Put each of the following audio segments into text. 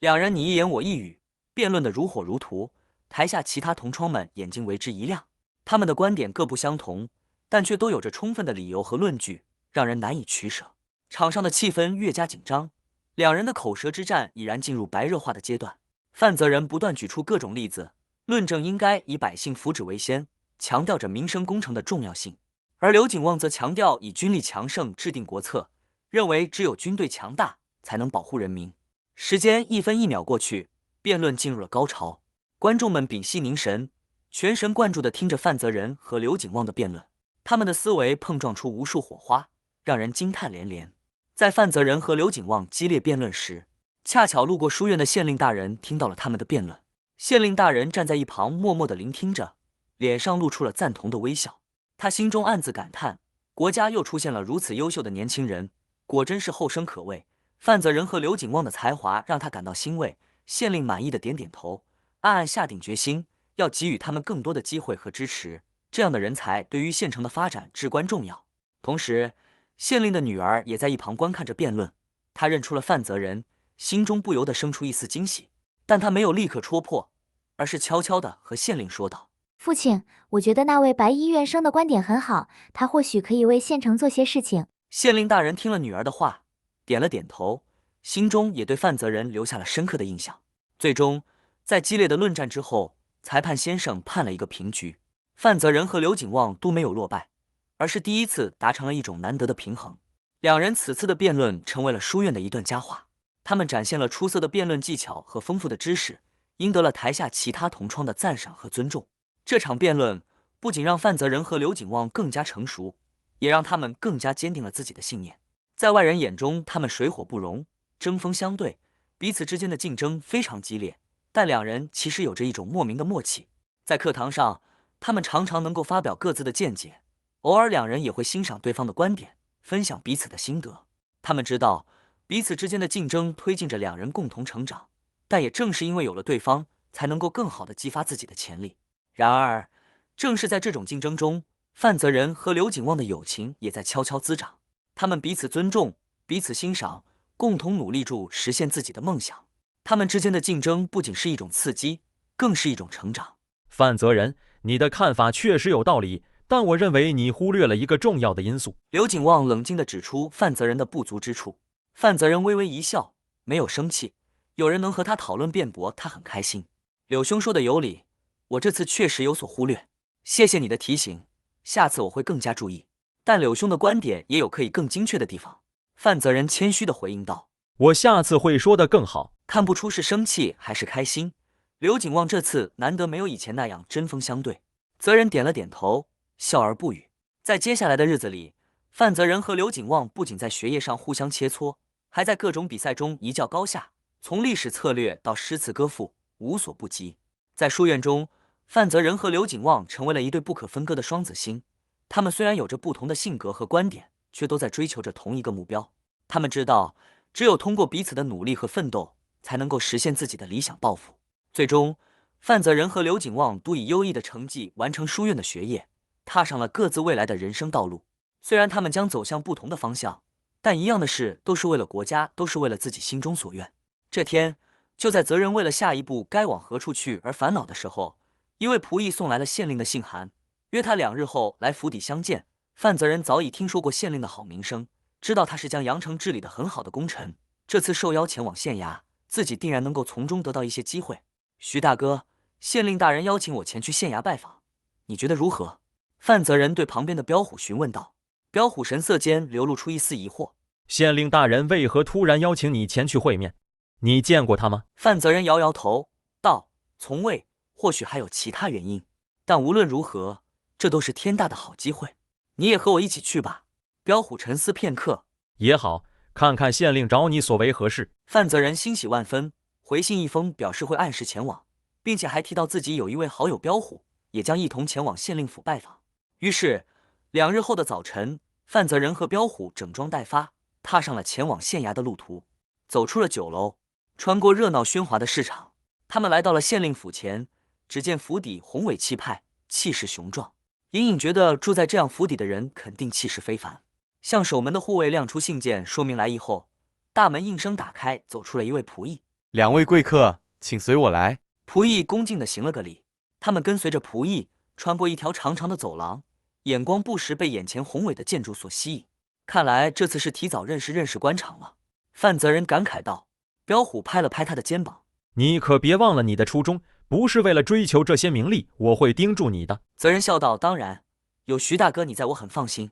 两人你一言我一语，辩论得如火如荼。台下其他同窗们眼睛为之一亮，他们的观点各不相同，但却都有着充分的理由和论据，让人难以取舍。场上的气氛越加紧张，两人的口舌之战已然进入白热化的阶段。范泽仁不断举出各种例子，论证应该以百姓福祉为先，强调着民生工程的重要性；而刘景旺则强调以军力强盛制定国策，认为只有军队强大才能保护人民。时间一分一秒过去，辩论进入了高潮。观众们屏息凝神，全神贯注地听着范泽仁和刘景旺的辩论，他们的思维碰撞出无数火花，让人惊叹连连。在范泽仁和刘景旺激烈辩论时，恰巧路过书院的县令大人听到了他们的辩论。县令大人站在一旁默默地聆听着，脸上露出了赞同的微笑。他心中暗自感叹，国家又出现了如此优秀的年轻人，果真是后生可畏。范泽仁和刘景旺的才华让他感到欣慰，县令满意的点点头，暗暗下定决心要给予他们更多的机会和支持。这样的人才对于县城的发展至关重要。同时，县令的女儿也在一旁观看着辩论，她认出了范泽仁，心中不由得生出一丝惊喜，但她没有立刻戳破，而是悄悄地和县令说道：父亲，我觉得那位白衣院生的观点很好，他或许可以为县城做些事情。县令大人听了女儿的话，点了点头，心中也对范泽仁留下了深刻的印象。最终，在激烈的论战之后，裁判先生判了一个平局，范泽仁和刘景旺都没有落败，而是第一次达成了一种难得的平衡。两人此次的辩论成为了书院的一段佳话，他们展现了出色的辩论技巧和丰富的知识，赢得了台下其他同窗的赞赏和尊重。这场辩论不仅让范泽仁和刘景旺更加成熟，也让他们更加坚定了自己的信念。在外人眼中，他们水火不容，针锋相对，彼此之间的竞争非常激烈，但两人其实有着一种莫名的默契。在课堂上，他们常常能够发表各自的见解，偶尔两人也会欣赏对方的观点，分享彼此的心得。他们知道彼此之间的竞争推进着两人共同成长，但也正是因为有了对方，才能够更好地激发自己的潜力。然而，正是在这种竞争中，范泽仁和刘景旺的友情也在悄悄滋长。他们彼此尊重，彼此欣赏，共同努力着实现自己的梦想。他们之间的竞争不仅是一种刺激，更是一种成长。范泽仁，你的看法确实有道理，但我认为你忽略了一个重要的因素。刘景旺冷静地指出范泽仁的不足之处。范泽仁微微一笑，没有生气。有人能和他讨论辩驳，他很开心。柳兄说的有理，我这次确实有所忽略，谢谢你的提醒，下次我会更加注意。但柳兄的观点也有可以更精确的地方。范泽仁谦虚地回应道：我下次会说得更好。看不出是生气还是开心，刘景旺这次难得没有以前那样针锋相对。泽仁点了点头，笑而不语。在接下来的日子里，范泽仁和刘景旺不仅在学业上互相切磋，还在各种比赛中一较高下，从历史策略到诗词歌赋，无所不及。在书院中，范泽仁和刘景旺成为了一对不可分割的双子星。他们虽然有着不同的性格和观点，却都在追求着同一个目标。他们知道，只有通过彼此的努力和奋斗，才能够实现自己的理想抱负。最终，范泽仁和刘景旺都以优异的成绩完成书院的学业，踏上了各自未来的人生道路。虽然他们将走向不同的方向，但一样的是，都是为了国家，都是为了自己心中所愿。这天，就在泽仁为了下一步该往何处去而烦恼的时候，一位仆役送来了县令的信函，约他2日后来府邸相见。范泽仁早已听说过县令的好名声，知道他是将阳城治理得很好的功臣，这次受邀前往县衙，自己定然能够从中得到一些机会。徐大哥，县令大人邀请我前去县衙拜访，你觉得如何？范泽仁对旁边的彪虎询问道。彪虎神色间流露出一丝疑惑。县令大人为何突然邀请你前去会面？你见过他吗？范泽仁摇摇头道：从未，或许还有其他原因，但无论如何，这都是天大的好机会。你也和我一起去吧。彪虎沉思片刻，也好，看看县令找你所为何事。范泽仁欣喜万分，回信一封表示会按时前往，并且还提到自己有一位好友彪虎也将一同前往县令府拜访。于是2日后的早晨，范泽仁和彪虎整装待发，踏上了前往县衙的路途。走出了酒楼，穿过热闹喧哗的市场，他们来到了县令府前。只见府邸宏伟气派，气势雄壮，隐隐觉得住在这样府邸的人肯定气势非凡。向守门的护卫亮出信件说明来意后，大门应声打开，走出了一位仆役。两位贵客，请随我来。仆役恭敬地行了个礼，他们跟随着仆役穿过一条长长的走廊，眼光不时被眼前宏伟的建筑所吸引。看来这次是提早认识官场了。范泽人感慨道。彪虎拍了拍他的肩膀，你可别忘了你的初衷，不是为了追求这些名利，我会盯住你的。泽人笑道，当然，有徐大哥你在，我很放心。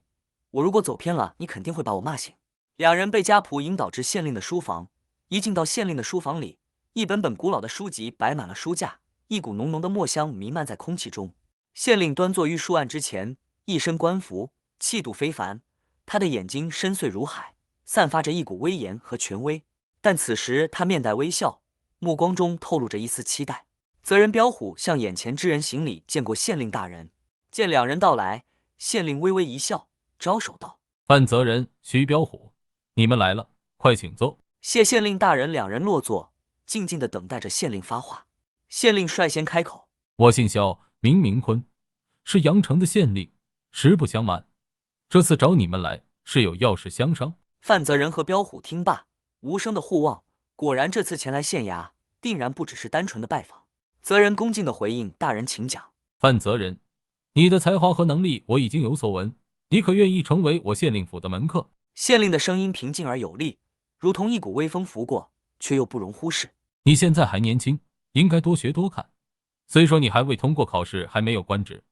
我如果走偏了，你肯定会把我骂醒。两人被家仆引导至县令的书房，一进到县令的书房里，一本本古老的书籍摆满了书架，一股浓浓的墨香弥漫在空气中。县令端坐于书案之前，一身官服，气度非凡，他的眼睛深邃如海，散发着一股威严和权威。但此时他面带微笑，目光中透露着一丝期待。泽人彪虎向眼前之人行礼，见过县令大人。见两人到来，县令微微一笑，招手道：“范泽人、徐彪虎，你们来了，快请坐。”谢县令大人。两人落座，静静地等待着县令发话。县令率先开口：“我姓萧，名明坤，是阳城的县令。实不相瞒，这次找你们来是有要事相商。”范泽人和彪虎听罢，无声的互望。果然，这次前来县衙，定然不只是单纯的拜访。泽人恭敬地回应：“大人请讲。”范泽人，你的才华和能力我已经有所闻，你可愿意成为我县令府的门客？县令的声音平静而有力，如同一股微风拂过，却又不容忽视。你现在还年轻，应该多学多看。虽说你还未通过考试，还没有官职，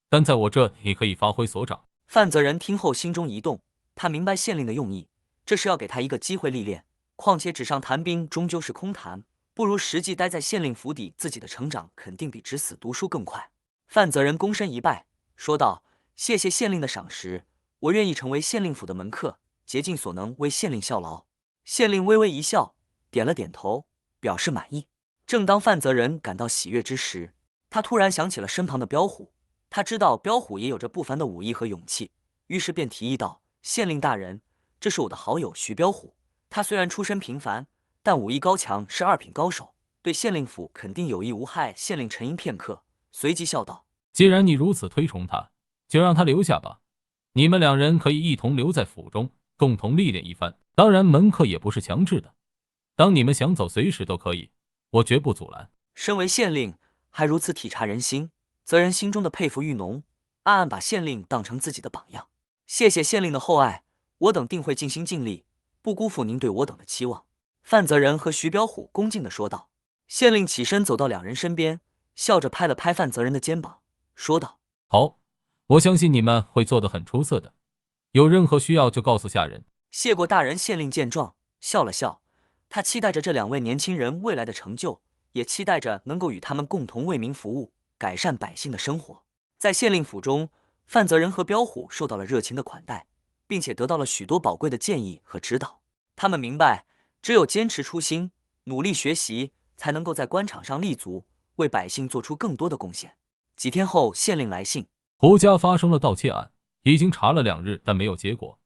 但在我这你可以发挥所长。范泽人听后心中一动，他明白县令的用意，这是要给他一个机会历练。况且纸上谈兵终究是空谈，不如实际待在县令府邸，自己的成长肯定比只死读书更快。范泽人躬身一拜，说道：“谢谢县令的赏识，我愿意成为县令府的门客，竭尽所能为县令效劳。”县令微微一笑，点了点头，表示满意。正当范泽人感到喜悦之时，他突然想起了身旁的彪虎，他知道彪虎也有着不凡的武艺和勇气，于是便提议道：“县令大人，这是我的好友徐彪虎。他虽然出身平凡，但武艺高强，是二品高手，对县令府肯定有益无害。”县令沉吟片刻，随即笑道：“既然你如此推崇他，就让他留下吧。你们两人可以一同留在府中，共同历练一番。当然，门客也不是强制的，当你们想走，随时都可以，我绝不阻拦。”身为县令，还如此体察人心，泽人心中的佩服愈浓，暗暗把县令当成自己的榜样。谢谢县令的厚爱，我等定会尽心尽力，不辜负您对我等的期望。范泽人和徐彪虎恭敬地说道。县令起身走到两人身边，笑着拍了拍范泽人的肩膀，说道：“好，我相信你们会做得很出色的，有任何需要就告诉下人。”谢过大人。县令见状，笑了笑，他期待着这两位年轻人未来的成就，也期待着能够与他们共同为民服务，改善百姓的生活。在县令府中，范泽人和彪虎受到了热情的款待，并且得到了许多宝贵的建议和指导。他们明白，只有坚持初心，努力学习，才能够在官场上立足，为百姓做出更多的贡献。几天后，县令来信：“胡家发生了盗窃案，已经查了2日，但没有结果。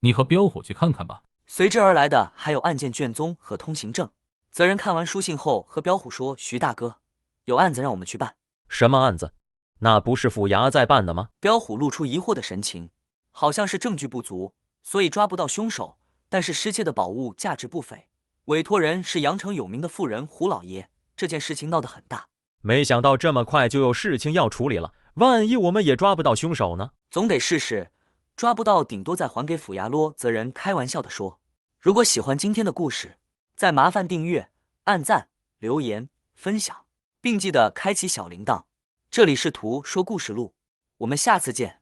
你和彪虎去看看吧。”随之而来的还有案件卷宗和通行证。泽人看完书信后，和彪虎说：“徐大哥，有案子让我们去办。”什么案子？那不是府衙在办的吗？彪虎露出疑惑的神情，好像是证据不足，所以抓不到凶手，但是失窃的宝物价值不菲，委托人是阳城有名的富人胡老爷，这件事情闹得很大。没想到这么快就有事情要处理了，万一我们也抓不到凶手呢？总得试试，抓不到顶多再还给府衙咯。泽人开玩笑地说。如果喜欢今天的故事，再麻烦订阅、按赞、留言、分享，并记得开启小铃铛。这里是图说故事录，我们下次见。